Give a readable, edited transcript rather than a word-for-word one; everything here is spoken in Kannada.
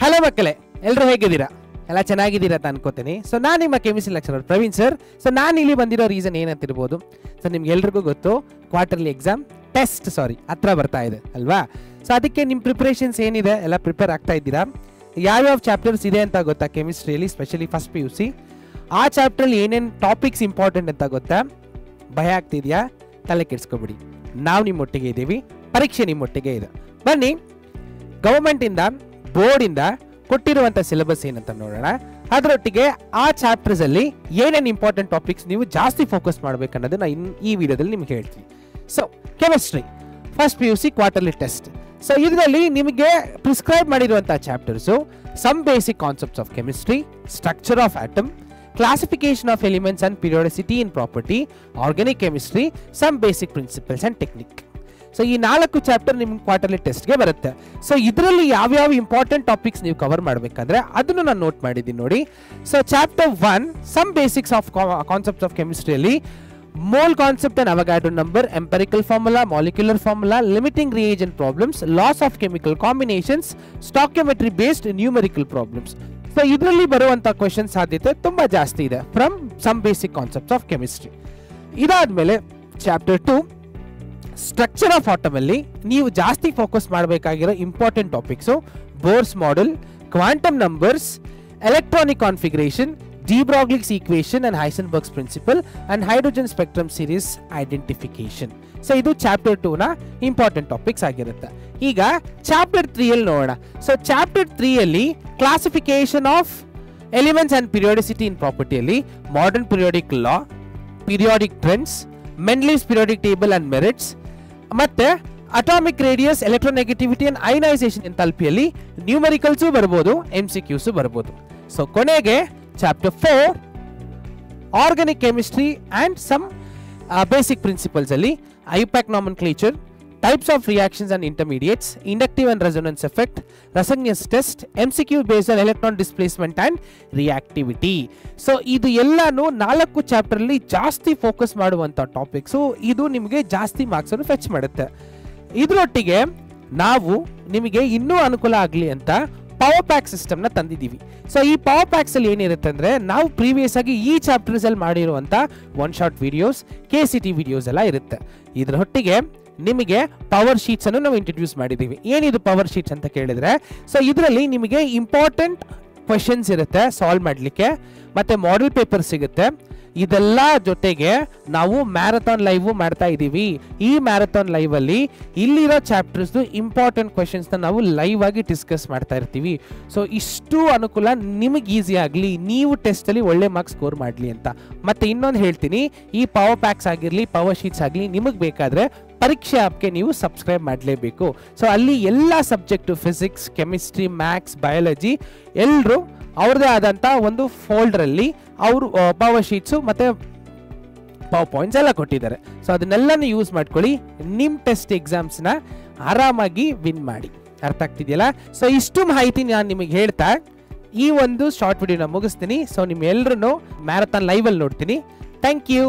ಹಲೋ ಮಕ್ಕಳೇ, ಎಲ್ಲರೂ ಹೇಗಿದ್ದೀರಾ? ಎಲ್ಲ ಚೆನ್ನಾಗಿದ್ದೀರಾ ಅಂತ ಅನ್ಕೋತೀನಿ. ಸೊ ನಾನು ನಿಮ್ಮ chemistry lecturer Praveen sir. So ನಾನು ಇಲ್ಲಿ ಬಂದಿರೋ ರೀಸನ್ ಏನಂತಿರ್ಬೋದು, ಸೊ ನಿಮ್ಗೆ ಎಲ್ರಿಗೂ ಗೊತ್ತು ಕ್ವಾರ್ಟರ್ಲಿ ಎಕ್ಸಾಮ್ ಹತ್ರ ಬರ್ತಾ ಇದೆ ಅಲ್ವಾ? ಸೊ ಅದಕ್ಕೆ ನಿಮ್ಮ ಪ್ರಿಪ್ರೇಷನ್ಸ್ ಏನಿದೆ ಎಲ್ಲ ಪ್ರಿಪೇರ್ ಆಗ್ತಾ ಇದ್ದೀರಾ? ಯಾವ್ಯಾವ ಚಾಪ್ಟರ್ಸ್ ಇದೆ ಅಂತ ಗೊತ್ತಾ ಕೆಮಿಸ್ಟ್ರಿಯಲ್ಲಿ, ಸ್ಪೆಷಲಿ ಫಸ್ಟ್ PUC? ಆ ಚಾಪ್ಟ್ರಲ್ಲಿ ಏನೇನು ಟಾಪಿಕ್ಸ್ ಇಂಪಾರ್ಟೆಂಟ್ ಅಂತ ಗೊತ್ತಾ? ಭಯ ಆಗ್ತಿದೆಯಾ? ತಲೆ ಕೆಡಿಸ್ಕೊಬಿಡಿ, ನಾವು ನಿಮ್ಮೊಟ್ಟಿಗೆ ಇದ್ದೀವಿ, ಪರೀಕ್ಷೆ ನಿಮ್ಮೊಟ್ಟಿಗೆ ಇದೆ. ಬನ್ನಿ, ಗವರ್ಮೆಂಟಿಂದ ಬೋರ್ಡಿಂದ ಕೊಟ್ಟಿರುವಂಥ ಸಿಲೆಬಸ್ ಏನಂತ ನೋಡೋಣ. ಅದರೊಟ್ಟಿಗೆ ಆ ಚಾಪ್ಟರ್ಸಲ್ಲಿ ಏನೇನು ಇಂಪಾರ್ಟೆಂಟ್ ಟಾಪಿಕ್ಸ್ ನೀವು ಜಾಸ್ತಿ ಫೋಕಸ್ ಮಾಡಬೇಕನ್ನೋದನ್ನ ಈ ವಿಡಿಯೋದಲ್ಲಿ ನಿಮ್ಗೆ ಹೇಳ್ತೀನಿ. So chemistry first PUC quarterly test. So ಇದರಲ್ಲಿ ನಿಮಗೆ ಪ್ರಿಸ್ಕ್ರೈಬ್ ಮಾಡಿರುವಂಥ chapters some basic concepts of chemistry, structure of atom, classification of elements and periodicity in property, organic chemistry, some basic principles and technique. So ಈ 4 ಚಾಪ್ಟರ್ ನಿಮ್ಗೆ ಕ್ವಾರ್ಟರ್ಲಿ ಟೆಸ್ಟ್ಗೆ ಬರುತ್ತೆ. ಸೊ ಇದರಲ್ಲಿ ಯಾವ್ಯಾವ ಇಂಪಾರ್ಟೆಂಟ್ ಟಾಪಿಕ್ಸ್ ನೀವು ಕವರ್ ಮಾಡಬೇಕಾದ್ರೆ ಅದನ್ನು ನಾನು ನೋಟ್ ಮಾಡಿದ್ದೀನಿ ನೋಡಿ. So chapter 1 some basics of concepts of ಕೆಮಿಸ್ಟ್ರಿಯಲ್ಲಿ mole concept and Avogadro number, empirical formula, molecular formula, limiting reagent problems, laws of chemical combinations, stoichiometry based numerical problems. So ಇದರಲ್ಲಿ ಬರುವಂಥ ಕ್ವೆಶನ್ ಸಾಧ್ಯತೆ ತುಂಬಾ ಜಾಸ್ತಿ ಇದೆ from some basic concepts of chemistry. ಇದಾದ್ಮೇಲೆ ಚಾಪ್ಟರ್ 2 ಸ್ಟ್ರಕ್ಚರ್ ಆಫ್ ಆಟಮ್ ಅಲ್ಲಿ ನೀವು ಜಾಸ್ತಿ ಫೋಕಸ್ ಮಾಡಬೇಕಾಗಿರೋ important topics Bohr's model, quantum numbers, electronic configuration, de Broglie's equation and ಹೈಸೆನ್ಬರ್ಗ್ಸ್ principle and hydrogen spectrum series identification. So ಇದು ಚಾಪ್ಟರ್ 2 ನ ಇಂಪಾರ್ಟೆಂಟ್ ಟಾಪಿಕ್ಸ್ ಆಗಿರುತ್ತೆ. ಈಗ ಚಾಪ್ಟರ್ 3 ಅಲ್ಲಿ ನೋಡೋಣ. ಸೊ ಚಾಪ್ಟರ್ 3 ಅಲ್ಲಿ classification of elements and periodicity in ಪ್ರಾಪರ್ಟಿಯಲ್ಲಿ modern periodic law, periodic trends, Mendeleev's periodic table and merits, ಮತ್ತೆ atomic radius, electronegativity and ionisation ಎಂಥಾಲ್ಪಿಯಲ್ಲಿ ನ್ಯೂಮರಿಕಲ್ಸು ಬರ್ಬೋದು, MCQs ಬರ್ಬೋದು. ಸೊ ಕೊನೆಗೆ chapter 4 organic chemistry and some basic principles ಅಲ್ಲಿ IUPAC nomenclature, types of reactions and intermediates, inductive and resonance effect, Lassaigne's test, MCQ based on electron displacement and reactivity. So ಇದು ಎಲ್ಲಾನು 4 ಚಾಪ್ಟರ್ ಅಲ್ಲಿ ಜಾಸ್ತಿ ಫೋಕಸ್ ಮಾಡುವಂತ ಟಾಪಿಕ್ಸು. ಇದು ನಿಮಗೆ ಜಾಸ್ತಿ ಮಾರ್ಕ್ಸ್ ಅನ್ನು ಫೆಚ್ ಮಾಡುತ್ತೆ. ಇದರೊಟ್ಟಿಗೆ ನಾವು ನಿಮಗೆ ಇನ್ನೂ ಅನುಕೂಲ ಆಗಲಿ ಅಂತ ಪವರ್ ಪ್ಯಾಕ್ ಸಿಸ್ಟಮ್ ನ ತಂದಿದ್ದೀವಿ. ಸೊ ಈ ಪವರ್ ಪ್ಯಾಕ್ಸ್ ಅಲ್ಲಿ ಏನಿರುತ್ತೆ ಅಂದ್ರೆ, ನಾವು ಪ್ರೀವಿಯಸ್ ಆಗಿ ಈ ಚಾಪ್ಟರ್ಸ್ ಅಲ್ಲಿ ಮಾಡಿರುವಂತ 1 ಶಾಟ್ ವಿಡಿಯೋಸ್, KCT ವಿಡಿಯೋಸ್ ಎಲ್ಲ ಇರುತ್ತೆ. ಇದರೊಟ್ಟಿಗೆ ನಿಮಗೆ ಪವರ್ ಶೀಟ್ಸ್ ಅನ್ನು ನಾವು ಇಂಟ್ರೊಡ್ಯೂಸ್ ಮಾಡಿದ್ದೀವಿ. ಏನಿದು ಪವರ್ ಶೀಟ್ಸ್ ಅಂತ ಕೇಳಿದ್ರೆ, ಸೊ ಇದರಲ್ಲಿ ನಿಮಗೆ ಇಂಪಾರ್ಟೆಂಟ್ ಕ್ವೆಶನ್ಸ್ ಇರುತ್ತೆ ಸಾಲ್ವ್ ಮಾಡಲಿಕ್ಕೆ, ಮತ್ತೆ ಮಾಡೆಲ್ ಪೇಪರ್ ಸಿಗುತ್ತೆ. ಇದೆಲ್ಲ ಜೊತೆಗೆ ನಾವು ಮ್ಯಾರಥಾನ್ ಲೈವ್ ಮಾಡ್ತಾ ಇದ್ದೀವಿ. ಈ ಮ್ಯಾರಥಾನ್ ಲೈವ್ ಅಲ್ಲಿ ಇಲ್ಲಿರೋ ಚಾಪ್ಟರ್ಸ್ ಇಂಪಾರ್ಟೆಂಟ್ ಕ್ವೆಶನ್ಸ್ ನಾವು ಲೈವ್ ಆಗಿ ಡಿಸ್ಕಸ್ ಮಾಡ್ತಾ ಇರ್ತೀವಿ. ಸೊ ಇಷ್ಟು ಅನುಕೂಲ ನಿಮಗೆ ಈಸಿ ಆಗಲಿ, ನೀವು ಟೆಸ್ಟ್ ಅಲ್ಲಿ ಒಳ್ಳೆ ಮಾರ್ಕ್ಸ್ ಸ್ಕೋರ್ ಮಾಡಲಿ ಅಂತ. ಮತ್ತೆ ಇನ್ನೊಂದು ಹೇಳ್ತೀನಿ, ಈ ಪವರ್ ಪ್ಯಾಕ್ಸ್ ಆಗಿರಲಿ, ಪವರ್ ಶೀಟ್ಸ್ ಆಗಲಿ, ನಿಮಗೆ ಬೇಕಾದ್ರೆ ಪರೀಕ್ಷೆ ಆಪ್ಗೆ ನೀವು ಸಬ್ಸ್ಕ್ರೈಬ್ ಮಾಡಲೇಬೇಕು. ಸೊ ಅಲ್ಲಿ ಎಲ್ಲ subject physics, chemistry, maths, biology ಎಲ್ಲರೂ ಅವ್ರದ್ದೇ ಆದಂಥ ಒಂದು ಫೋಲ್ಡರಲ್ಲಿ ಅವರು ಪವರ್ ಶೀಟ್ಸು ಮತ್ತು ಪವರ್ ಪಾಯಿಂಟ್ಸ್ ಎಲ್ಲ ಕೊಟ್ಟಿದ್ದಾರೆ. ಸೊ ಅದನ್ನೆಲ್ಲನೂ ಯೂಸ್ ಮಾಡ್ಕೊಳ್ಳಿ, ನಿಮ್ಮ ಟೆಸ್ಟ್ ಎಕ್ಸಾಮ್ಸ್ನ ಆರಾಮಾಗಿ ವಿನ್ ಮಾಡಿ. ಅರ್ಥ ಆಗ್ತಿದೆಯಲ್ಲ? ಸೊ ಇಷ್ಟು ಮಾಹಿತಿ ನಾನು ನಿಮಗೆ ಹೇಳ್ತಾ ಈ ಒಂದು ಶಾರ್ಟ್ ವಿಡಿಯೋನ ಮುಗಿಸ್ತೀನಿ. ಸೊ ನಿಮ್ಮೆಲ್ಲರೂ ಮ್ಯಾರಥಾನ್ ಲೈವಲ್ಲಿ ನೋಡ್ತೀನಿ. Thank you.